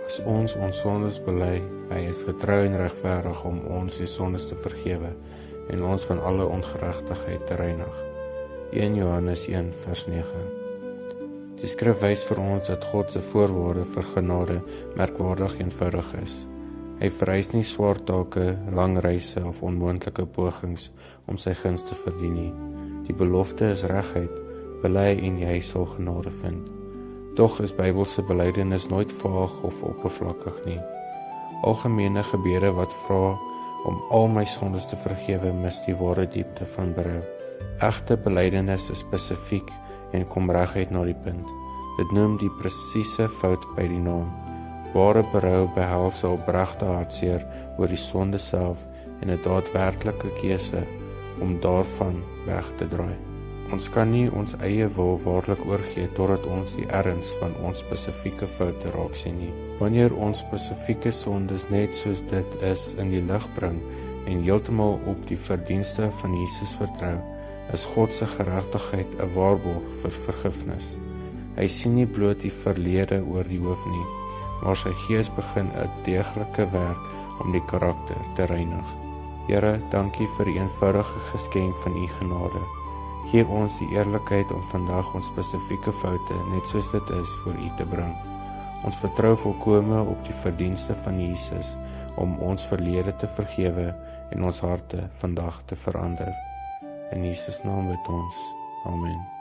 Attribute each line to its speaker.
Speaker 1: As ons sondes bely, hy is getrou en regverdig om ons die sondes te vergewe en ons van alle ongeregtigheid te reinig. 1 Johannes 1 vers 9. Die skrif wys vir ons dat God se voorwaarde vir genade merkwaardig eenvoudig is. Hy vereis nie swaar take, lang reise of onmoontlike pogings om sy guns te verdien nie. Die belofte is reguit, bely en jy sal genade vind. Tog is Bybelse belydenis nooit vaag of oppervlakkig nie. Algemene gebede wat vra om al my sondes te vergewe mis die ware diepte van berou. Egte belydenis is spesifiek en kom reguit na die punt. Dit noem die presiese fout by die naam. Ware berou behels 'n opregte hartseer oor die sonde self en 'n daadwerklike keuse om daarvan weg te draai. Ons kan nie ons eie wil waarlik oorgee totdat ons die erns van ons spesifieke foute raak sien nie. Wanneer ons spesifieke sondes net soos dit is in die lig bring en heeltemal op die verdienste van Jesus vertrou, is God se geregtigheid 'n waarborg vir vergifnis. Hy sien nie bloot die verlede oor die hoof nie, maar sy Gees begin 'n deeglike werk om die karakter te reinig. Here, dankie vir die eenvoudige geskenk van u genade. Gee ons die eerlikheid om vandag ons spesifieke foute, net soos dit is, voor u te bring. Ons vertrou volkome op die verdienste van Jesus om ons verlede te vergewe en ons harte vandag te verander. In Jesus naam bid ons. Amen.